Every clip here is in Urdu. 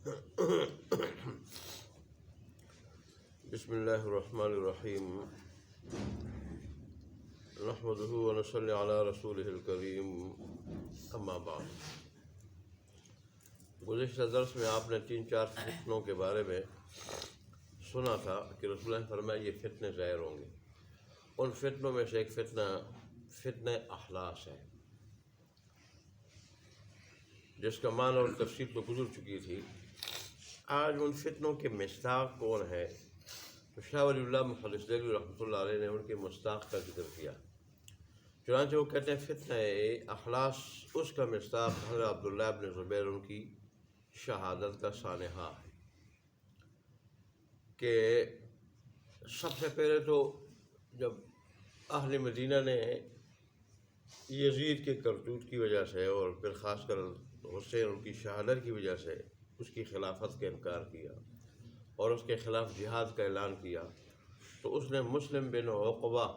بسم اللہ الرحمن الرحیم نحمدہ ونصلی علی رسولہ الکریم اما بعد۔ گزشتہ درس میں آپ نے 3-4 فتنوں کے بارے میں سنا تھا کہ رسول اللہ نے فرمایا یہ فتنے ظاہر ہوں گے۔ ان فتنوں میں سے ایک فتنہ اخلاص ہے، جس کا معنی اور تفصیل تو گزر چکی تھی۔ آج ان فتنوں کے مصداق کون ہے تو شاہ ولی اللہ مخلص دہلوی رحمۃ اللہ علیہ نے ان کے مصداق کا ذکر کیا۔ چنانچہ وہ کہتے ہیں فتنہ اخلاص اس کا مصداق حضرت عبداللہ بن زبیر ان کی شہادت کا سانحہ ہے کہ سب سے پہلے تو جب اہل مدینہ نے یزید کے کرتوت کی وجہ سے اور پھر خاص کر حسین ان کی شہادت کی وجہ سے اس کی خلافت کا انکار کیا اور اس کے خلاف جہاد کا اعلان کیا، تو اس نے مسلم بن عقبہ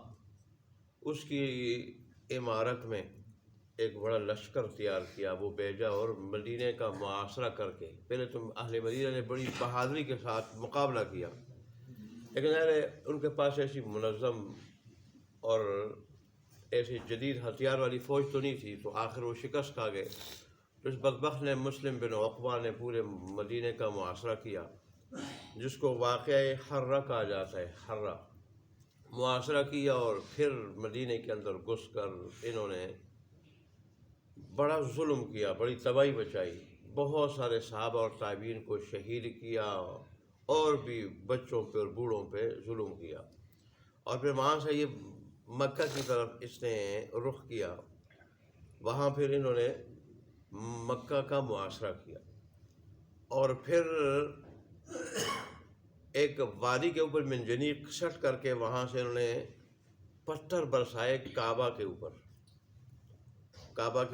اس کی عمارت میں ایک بڑا لشکر تیار کیا، وہ بھیجا اور مدینہ کا محاصرہ کر کے پہلے تو اہل مدینہ نے بڑی بہادری کے ساتھ مقابلہ کیا، لیکن ان کے پاس ایسی منظم اور ایسی جدید ہتھیار والی فوج تو نہیں تھی، تو آخر وہ شکست کھا گئے۔ تو اس بدبخت نے مسلم بن عقبہ نے پورے مدینہ کا محاصرہ کیا، جس کو واقعہ حرہ کہا جاتا ہے۔ حرہ محاصرہ کیا اور پھر مدینہ کے اندر گھس کر انہوں نے بڑا ظلم کیا، بڑی تباہی مچائی، بہت سارے صحابہ اور تابعین کو شہید کیا اور بھی بچوں پہ اور بوڑھوں پہ ظلم کیا، اور پھر وہاں سے یہ مکہ کی طرف اس نے رخ کیا۔ وہاں پھر انہوں نے مکہ کا محاصرہ کیا اور پھر ایک وادی کے اوپر منجنیق سٹ کر کے وہاں سے انہوں نے پتھر برسائے کعبہ کے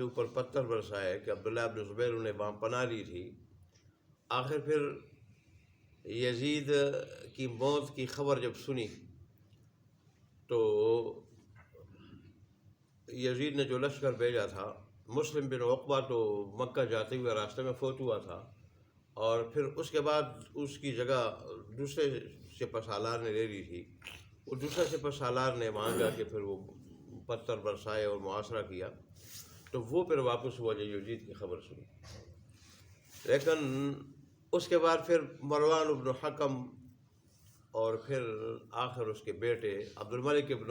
اوپر پتھر برسائے کہ عبداللہ بن زبیر انہیں وہاں پناہ لی تھی۔ آخر پھر یزید کی موت کی خبر جب سنی تو یزید نے جو لشکر بھیجا تھا، مسلم بن عقبہ تو مکہ جاتے ہوئے راستے میں فوت ہوا تھا، اور پھر اس کے بعد اس کی جگہ دوسرے سپہ سالار نے لے لی تھی۔ وہ دوسرا سپہ سالار نے وہاں جا کے پھر وہ پتھر برسائے اور محاصرہ کیا، تو وہ پھر واپس ہوا جو یزید کی خبر سنی۔ لیکن اس کے بعد پھر مروان بن حکم اور پھر آخر اس کے بیٹے عبد الملک بن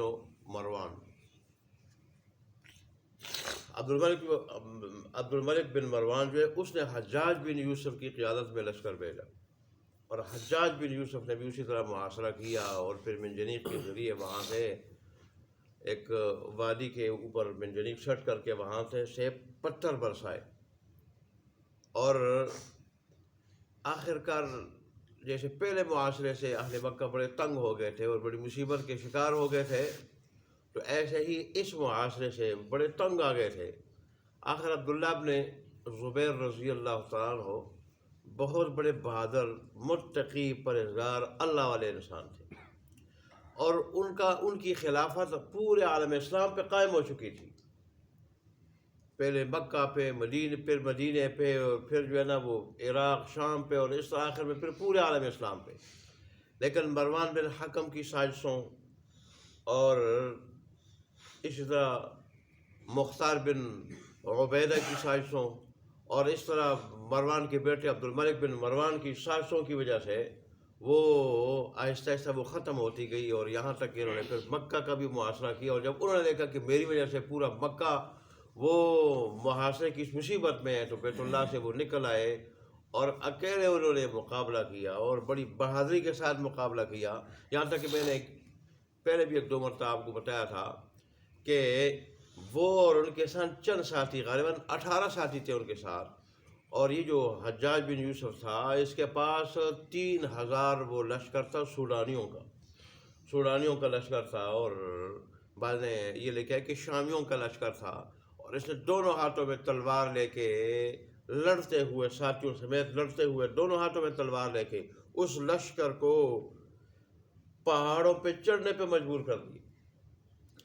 مروان جو ہے، اس نے حجاج بن یوسف کی قیادت میں لشکر بھیجا، اور حجاج بن یوسف نے بھی اسی طرح محاصرہ کیا اور پھر منجنیق کے ذریعے وہاں سے ایک وادی کے اوپر منجنیق سٹ کر کے وہاں سے پتھر برسائے، اور آخر کار جیسے پہلے معاشرے سے اہل مکہ بڑے تنگ ہو گئے تھے اور بڑی مصیبت کے شکار ہو گئے تھے، تو ایسے ہی اس معاشرے سے بڑے تنگ آ گئے تھے۔ آخر عبداللہ بن زبیر رضی اللہ تعالیٰ عنہ بہت بڑے بہادر، متقی، پرہیزگار، اللہ والے انسان تھے، اور ان کی خلافت پورے عالم اسلام پہ قائم ہو چکی تھی، پہلے مکہ پہ، پھر مدینہ پہ، اور پھر جو ہے نا وہ عراق، شام پہ، اور اس طرح آخر میں پھر پورے عالم اسلام پہ۔ لیکن مروان بن حکم کی سازشوں اور اسی طرح مختار بن عبیدہ کی سازشوں اور اس طرح مروان کے بیٹے عبد الملک بن مروان کی سازشوں کی وجہ سے وہ آہستہ آہستہ وہ ختم ہوتی گئی، اور یہاں تک کہ انہوں نے پھر مکہ کا بھی محاصرہ کیا، اور جب انہوں نے دیکھا کہ میری وجہ سے پورا مکہ وہ محاصرے کی اس مصیبت میں ہے، تو بیت اللہ سے وہ نکل آئے اور اکیلے انہوں نے مقابلہ کیا اور بڑی بہادری کے ساتھ مقابلہ کیا، یہاں تک کہ میں نے پہلے بھی 1-2 مرتبہ آپ کو بتایا تھا کہ وہ اور ان کے ساتھ چند ساتھی، غالباً 18 ساتھی تھے ان کے ساتھ، اور یہ جو حجاج بن یوسف تھا اس کے پاس 3000 وہ لشکر تھا، سوڈانیوں کا لشکر تھا، اور بعد نے یہ لکھا ہے کہ شامیوں کا لشکر تھا، اور اس نے دونوں ہاتھوں میں تلوار لے کے لڑتے ہوئے، ساتھیوں سمیت لڑتے ہوئے دونوں ہاتھوں میں تلوار لے کے اس لشکر کو پہاڑوں پہ چڑھنے پہ مجبور کر دی،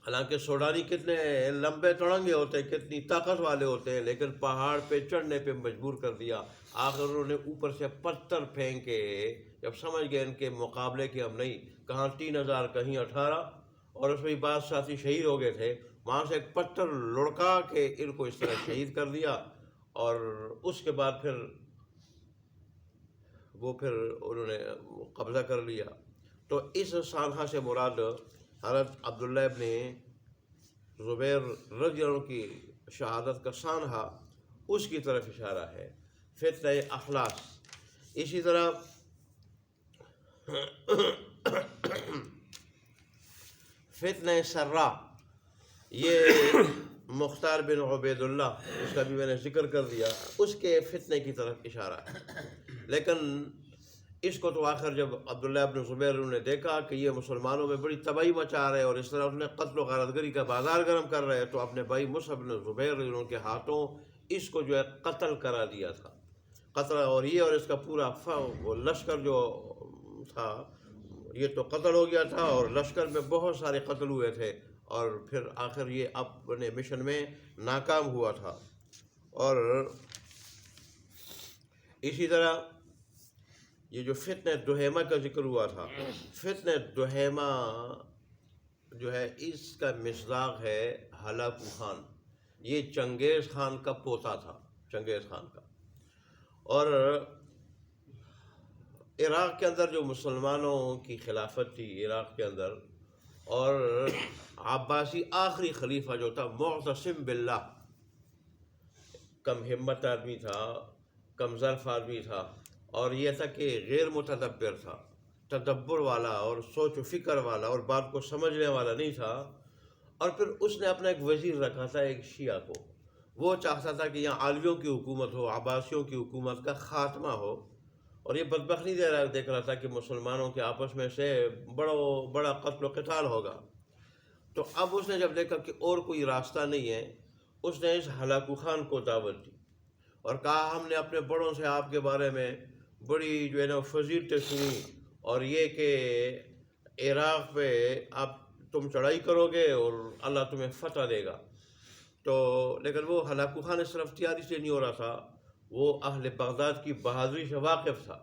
حالانکہ سوڈانی کتنے لمبے تڑنگے ہوتے ہیں، کتنی طاقت والے ہوتے ہیں، لیکن پہاڑ پہ چڑھنے پہ مجبور کر دیا۔ آخر انہوں نے اوپر سے پتھر پھینکے، جب سمجھ گئے ان کے مقابلے کے ہم نہیں، کہاں 3,000 کہیں 18، اور اس میں بعض ساتھی شہید ہو گئے تھے، وہاں سے ایک پتھر لڑکا کے ان کو اس طرح شہید کر دیا، اور اس کے بعد پھر انہوں نے قبضہ کر لیا۔ تو اس سانحہ سے مراد حضرت عبداللہ ابن زبیر رضی اللہ عنہ کی شہادت کا سانحہ، اس کی طرف اشارہ ہے، فتنہ اخلاص۔ اسی طرح فتنہ سرا، یہ مختار بن عبید اللہ، اس کا بھی میں نے ذکر کر دیا، اس کے فتنے کی طرف اشارہ ہے۔ لیکن اس کو تو آخر جب عبداللہ ابن زبیر نے دیکھا کہ یہ مسلمانوں میں بڑی تباہی مچا رہے اور اس طرح انہیں قتل و غارت گری کا بازار گرم کر رہے، تو اپنے بھائی مصعب بن زبیر ان کے ہاتھوں اس کو جو ہے قتل کرا دیا تھا، قتل، اور یہ اور اس کا پورا وہ لشکر جو تھا یہ تو قتل ہو گیا تھا، اور لشکر میں بہت سارے قتل ہوئے تھے، اور پھر آخر یہ اپنے مشن میں ناکام ہوا تھا۔ اور اسی طرح یہ جو فتنہ دہیمہ کا ذکر ہوا تھا، فتنہ دہیمہ جو ہے اس کا مصداق ہے ہلاکو خان، یہ چنگیز خان کا پوتا تھا، چنگیز خان کا۔ اور عراق کے اندر جو مسلمانوں کی خلافت تھی عراق کے اندر، اور عباسی آخری خلیفہ جو تھا معتصم باللہ، کم ہمت آدمی تھا، کم ظرف آدمی تھا، اور یہ تھا کہ غیر متدبر تھا، تدبر والا اور سوچ و فکر والا اور بات کو سمجھنے والا نہیں تھا۔ اور پھر اس نے اپنا ایک وزیر رکھا تھا ایک شیعہ کو، وہ چاہتا تھا کہ یہاں عالویوں کی حکومت ہو، عباسیوں کی حکومت کا خاتمہ ہو، اور یہ بدبخت نہیں دیکھ رہا تھا کہ مسلمانوں کے آپس میں سے بڑا قتل و قتال ہوگا۔ تو اب اس نے جب دیکھا کہ اور کوئی راستہ نہیں ہے، اس نے اس ہلاکو خان کو دعوت دی اور کہا ہم نے اپنے بڑوں سے آپ کے بارے میں بڑی جو ہے نا فضیلتیں سنی، اور یہ کہ عراق پہ آپ تم چڑھائی کرو گے اور اللہ تمہیں فتح دے گا۔ تو لیکن وہ ہلاکو خان اس طرف تیاری سے نہیں ہو رہا تھا، وہ اہل بغداد کی بہادری سے واقف تھا۔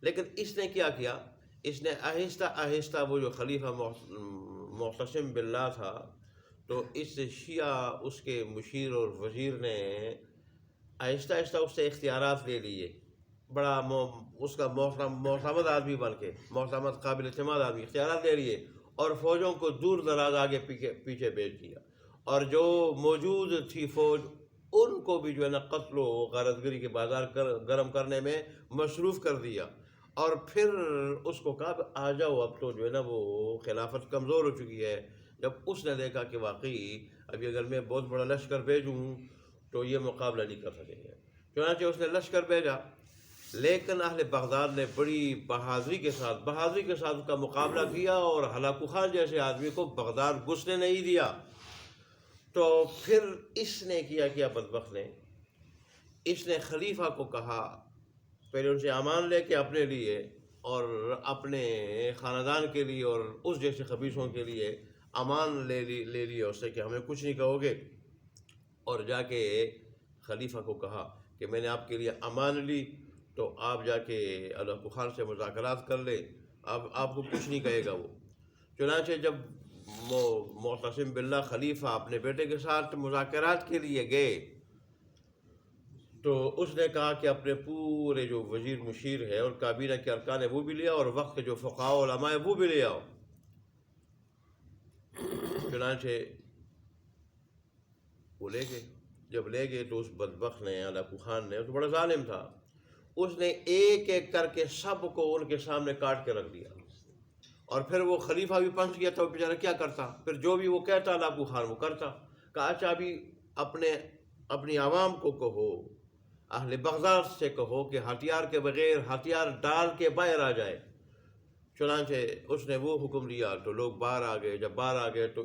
لیکن اس نے کیا کیا، اس نے آہستہ آہستہ وہ جو خلیفہ معتصم باللہ تھا، تو اس شیعہ اس کے مشیر اور وزیر نے آہستہ آہستہ اس سے اختیارات لے لیے، بڑا اس کا معتمد آدمی بن کے، معتمد قابل اعتماد آدمی، اختیارات لے لیے، اور فوجوں کو دور دراز آگے پیچھے بھیج دیا، اور جو موجود تھی فوج ان کو بھی جو ہے نا قتل و غارت گری کے بازار گرم کرنے میں مصروف کر دیا، اور پھر اس کو کہا آ جاؤ، اب تو جو ہے نا وہ خلافت کمزور ہو چکی ہے۔ جب اس نے دیکھا کہ واقعی ابھی اگر میں بہت بڑا لشکر بھیجوں تو یہ مقابلہ نہیں کر سکیں گے، چنانچہ اس نے لشکر بھیجا، لیکن اہل بغداد نے بڑی بہادری کے ساتھ اس کا مقابلہ کیا، اور ہلاکو خان جیسے آدمی کو بغداد گھسنے نہیں دیا۔ تو پھر اس نے کیا بدبخت نے، اس نے خلیفہ کو کہا، پہلے ان سے امان لے کے اپنے لیے اور اپنے خاندان کے لیے اور اس جیسے خبیثوں کے لیے امان لے لیا اس سے کہ ہمیں کچھ نہیں کہو گے، اور جا کے خلیفہ کو کہا کہ میں نے آپ کے لیے امان لی، تو آپ جا کے ہلاکو خان سے مذاکرات کر لیں، اب آپ کو کچھ نہیں کہے گا وہ۔ چنانچہ جب معتصم باللہ خلیفہ اپنے بیٹے کے ساتھ مذاکرات کے لیے گئے، تو اس نے کہا کہ اپنے پورے جو وزیر مشیر ہے اور کابینہ کے ارکان ہے وہ بھی لے آؤ، اور وقت کے جو فقہاء و علماء ہے وہ بھی لے آؤ۔ چنانچہ وہ لے گئے، جب لے گئے تو اس بدبخت نے، ہلاکو خان نے، تو بڑا ظالم تھا، اس نے ایک ایک کر کے سب کو ان کے سامنے کاٹ کے رکھ دیا، اور پھر وہ خلیفہ بھی پنس گیا تھا، وہ بیچارہ کیا کرتا، پھر جو بھی وہ کہتا ہلاکو خان وہ کرتا۔ کہا اچھا ابھی اپنی عوام کو کہو، اہل بغداد سے کہو کہ ہتھیار کے بغیر ہتھیار ڈال کے باہر آ جائے۔ چنانچہ اس نے وہ حکم دیا تو لوگ باہر آ گئے، جب باہر آ گئے تو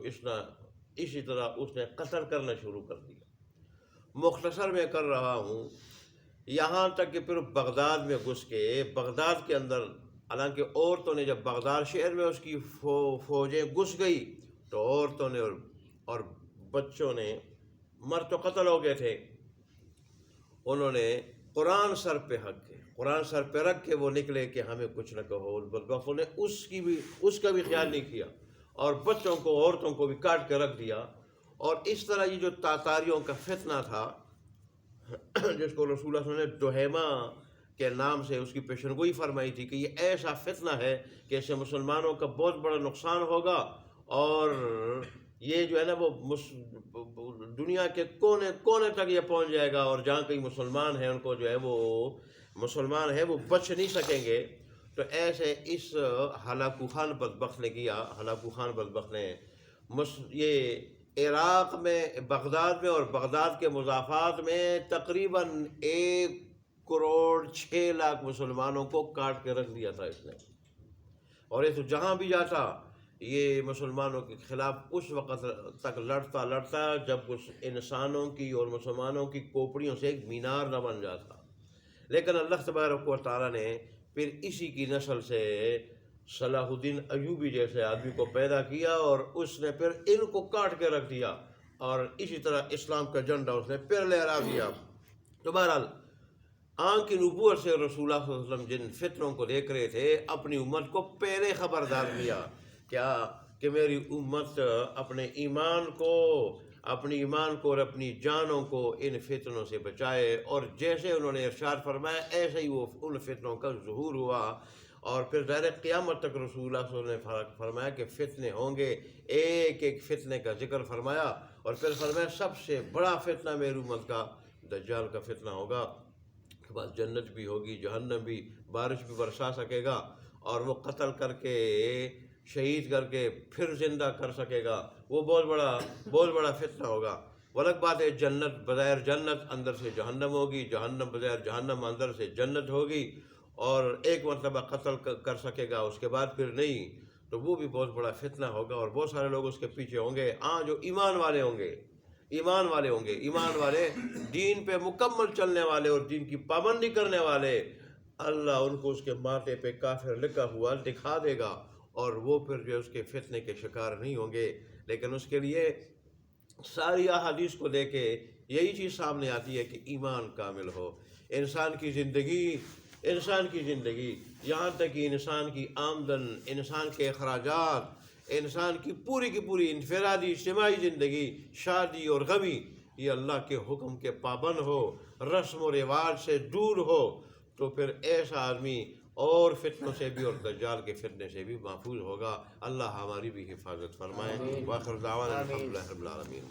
اسی طرح اس نے قتل کرنا شروع کر دیا۔ مختصر میں کر رہا ہوں، یہاں تک کہ پھر بغداد میں گھس کے، بغداد کے اندر، حالانکہ عورتوں نے جب بغداد شہر میں اس کی فوجیں گھس گئی، تو عورتوں نے اور بچوں نے، مرد تو قتل ہو گئے تھے، انہوں نے قرآن سر پہ قرآن سر پہ رکھ کے وہ نکلے کہ ہمیں کچھ نہ کہو، بلکہ نے اس کا بھی خیال نہیں کیا، اور بچوں کو عورتوں کو بھی کاٹ کے رکھ دیا۔ اور اس طرح یہ جو تاتاریوں کا فتنہ تھا، جس کو رسول اللہ صلی اللہ علیہ وسلم نے دہیمہ کے نام سے اس کی پیشنگوئی فرمائی تھی کہ یہ ایسا فتنہ ہے کہ اس سے مسلمانوں کا بہت بڑا نقصان ہوگا، اور یہ جو ہے نا وہ دنیا کے کونے کونے تک یہ پہنچ جائے گا، اور جہاں کئی مسلمان ہیں ان کو جو ہے وہ مسلمان ہیں وہ بچ نہیں سکیں گے۔ تو ایسے اس ہلاکو خان بدبخت نے کیا، ہلاکو خان بدبخت نے یہ عراق میں، بغداد میں اور بغداد کے مضافات میں تقریباً 1,06,00,000 مسلمانوں کو کاٹ کے رکھ دیا تھا اس نے، اور یہ تو جہاں بھی جاتا یہ مسلمانوں کے خلاف اس وقت تک لڑتا جب اس انسانوں کی اور مسلمانوں کی کوپڑیوں سے ایک مینار نہ بن جاتا۔ لیکن اللہ تبارک و تعالیٰ نے پھر اسی کی نسل سے صلاح الدین ایوبی جیسے آدمی کو پیدا کیا، اور اس نے پھر ان کو کاٹ کے رکھ دیا، اور اسی طرح اسلام کا جھنڈا اس نے پھر لہرا دیا۔ تو بہرحال آن کی نبوت سے رسول اللہ صلی اللہ علیہ وسلم جن فتنوں کو دیکھ رہے تھے، اپنی امت کو پہلے خبردار کیا کیا کہ میری امت اپنے ایمان کو اور اپنی جانوں کو ان فتنوں سے بچائے، اور جیسے انہوں نے ارشاد فرمایا ایسے ہی وہ ان فتنوں کا ظہور ہوا۔ اور پھر ڈائریکٹ قیامت تک رسول اللہ صلی اللہ علیہ وسلم نے فرمایا کہ فتنے ہوں گے، ایک ایک فتنے کا ذکر فرمایا، اور پھر فرمایا سب سے بڑا فتنہ میری امت کا دجال کا فتنہ ہوگا، کے بعد جنت بھی ہوگی، جہنم بھی، بارش بھی برسا سکے گا، اور وہ قتل کر کے شہید کر کے پھر زندہ کر سکے گا، وہ بہت بڑا فتنہ ہوگا۔ الگ بات ہے جنت بظاہر جنت اندر سے جہنم ہوگی، جہنم بظاہر جہنم اندر سے جنت ہوگی، اور ایک مرتبہ قتل کر سکے گا اس کے بعد پھر نہیں، تو وہ بھی بہت بڑا فتنہ ہوگا، اور بہت سارے لوگ اس کے پیچھے ہوں گے۔ جو ایمان والے ہوں گے، ایمان والے دین پہ مکمل چلنے والے اور دین کی پابندی کرنے والے، اللہ ان کو اس کے ماتھے پہ کافر لکھا ہوا دکھا دے گا، اور وہ پھر جو اس کے فتنے کے شکار نہیں ہوں گے۔ لیکن اس کے لیے ساری احادیث کو دے کے یہی چیز سامنے آتی ہے کہ ایمان کامل ہو، انسان کی زندگی، یہاں تک کہ انسان کی آمدن، انسان کے اخراجات، انسان کی پوری انفرادی اجتماعی زندگی، شادی اور غمی، یہ اللہ کے حکم کے پابند ہو، رسم و رواج سے دور ہو، تو پھر ایسا آدمی اور فتنوں سے بھی اور دجال کے فتنے سے بھی محفوظ ہوگا۔ اللہ ہماری بھی حفاظت فرمائے۔ وآخر دعوانا الحمدللہ رب العالمین۔